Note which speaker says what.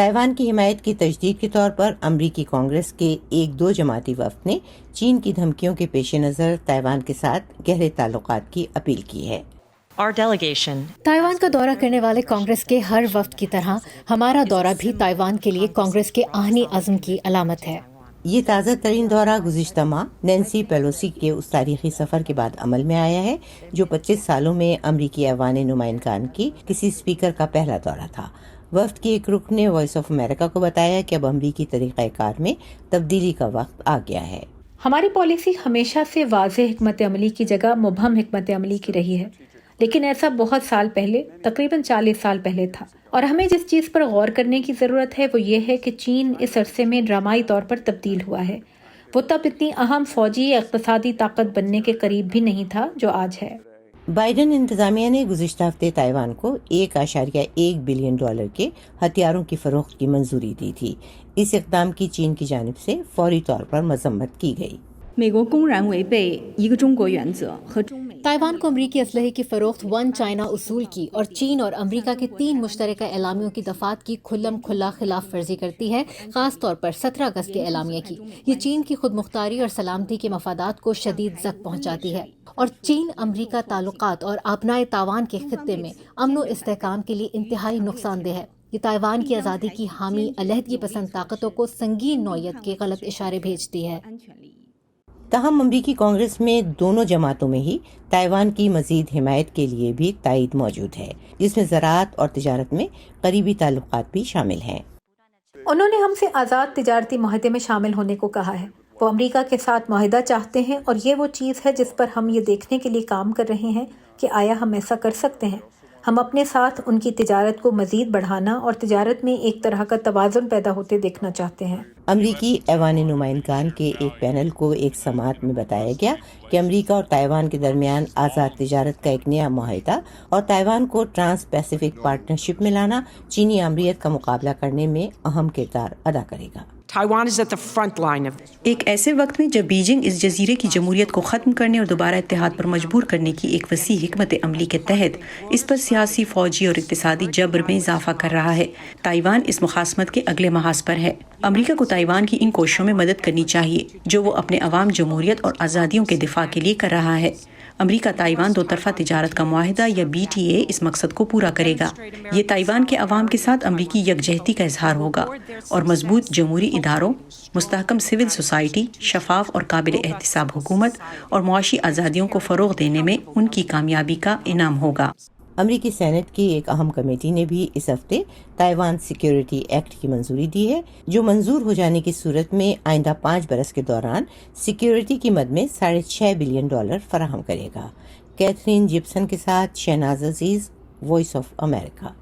Speaker 1: Taiwan کی حمایت کی تجدید کے طور پر امریکی کانگریس کے ایک دو جماعتی وفد نے چین کی دھمکیوں کے پیش نظر تائیوان کے ساتھ گہرے تعلقات کی اپیل کی ہے۔
Speaker 2: تائیوان کا دورہ کرنے والے کانگریس کے ہر وفد کی طرح ہمارا دورہ بھی تائیوان کے لیے کانگریس کے آہنی عزم کی علامت ہے۔
Speaker 1: یہ تازہ ترین دورہ گزشتہ ماہ نینسی پیلوسی کے اس تاریخی سفر کے بعد عمل میں آیا ہے جو 25 سالوں میں امریکی ایوان نمائندگان کی کسی اسپیکر کا پہلا دورہ تھا۔ وفد کی ایک رکن نے وائس آف امریکہ کو بتایا کہ اب امریکی طریقہ کار میں تبدیلی کا وقت آ گیا ہے۔
Speaker 3: ہماری پالیسی ہمیشہ سے واضح حکمت عملی کی جگہ مبہم حکمت عملی کی رہی ہے، لیکن ایسا بہت سال پہلے، تقریباً 40 سال پہلے تھا، اور ہمیں جس چیز پر غور کرنے کی ضرورت ہے وہ یہ ہے کہ چین اس عرصے میں ڈرامائی طور پر تبدیل ہوا ہے۔ وہ تب اتنی اہم فوجی یا اقتصادی طاقت بننے کے قریب بھی نہیں تھا جو آج ہے۔
Speaker 1: بائیڈن انتظامیہ نے گزشتہ ہفتے تائیوان کو $1.1 بلین کے ہتھیاروں کی فروخت کی منظوری دی تھی۔ اس اقدام کی چین کی جانب سے فوری طور پر مذمت کی گئی۔
Speaker 2: تائیوان کو امریکی اسلحے کی فروخت ون چائنا اصول کی اور چین اور امریکہ کے 3 مشترکہ اعلامیوں کی دفعات کی کھلم کھلا خلاف ورزی کرتی ہے، خاص طور پر 17 اگست کے اعلامیہ کی۔ یہ چین کی خود مختاری اور سلامتی کے مفادات کو شدید زخم پہنچاتی ہے، اور چین امریکہ تعلقات اور آبنائے تائیوان کے خطے میں امن و استحکام کے لیے انتہائی نقصان دہ ہے۔ یہ تائیوان کی آزادی کی حامی علیحدگی پسند طاقتوں کو سنگین نوعیت کے غلط اشارے بھیجتی ہے۔
Speaker 1: تاہم امریکی کانگریس میں دونوں جماعتوں میں ہی تائیوان کی مزید حمایت کے لیے بھی تائید موجود ہے، جس میں زراعت اور تجارت میں قریبی تعلقات بھی شامل ہیں۔
Speaker 3: انہوں نے ہم سے آزاد تجارتی معاہدے میں شامل ہونے کو کہا ہے۔ وہ امریکہ کے ساتھ معاہدہ چاہتے ہیں، اور یہ وہ چیز ہے جس پر ہم یہ دیکھنے کے لیے کام کر رہے ہیں کہ آیا ہم ایسا کر سکتے ہیں۔ ہم اپنے ساتھ ان کی تجارت کو مزید بڑھانا اور تجارت میں ایک طرح کا توازن پیدا ہوتے دیکھنا چاہتے ہیں۔
Speaker 1: امریکی ایوان نمائندگان کے ایک پینل کو ایک سماعت میں بتایا گیا کہ امریکہ اور تائیوان کے درمیان آزاد تجارت کا ایک نیا معاہدہ اور تائیوان کو ٹرانس پیسیفک پارٹنرشپ میں لانا چینی آمریت کا مقابلہ کرنے میں اہم کردار ادا کرے گا۔
Speaker 4: ایک ایسے وقت میں جب بیجنگ اس جزیرے کی جمہوریت کو ختم کرنے اور دوبارہ اتحاد پر مجبور کرنے کی ایک وسیع حکمت عملی کے تحت اس پر سیاسی، فوجی اور اقتصادی جبر میں اضافہ کر رہا ہے، تائیوان اس مخاصمت کے اگلے محاذ پر ہے۔ امریکہ کو تائیوان کی ان کوششوں میں مدد کرنی چاہیے جو وہ اپنے عوام، جمہوریت اور آزادیوں کے دفاع کے لیے کر رہا ہے۔ امریکہ تائیوان دو طرفہ تجارت کا معاہدہ یا BTA اس مقصد کو پورا کرے گا۔ یہ تائیوان کے عوام کے ساتھ امریکی یکجہتی کا اظہار ہوگا اور مضبوط جمہوری اداروں، مستحکم سول سوسائٹی، شفاف اور قابل احتساب حکومت اور معاشی آزادیوں کو فروغ دینے میں ان کی کامیابی کا انعام ہوگا۔
Speaker 1: امریکی سینٹ کی ایک اہم کمیٹی نے بھی اس ہفتے تائیوان سیکیورٹی ایکٹ کی منظوری دی ہے، جو منظور ہو جانے کی صورت میں آئندہ 5 برس کے دوران سیکیورٹی کی مد میں $6.5 بلین فراہم کرے گا۔ کیتھرین جپسن کے ساتھ شہناز عزیز، وائس آف امریکہ۔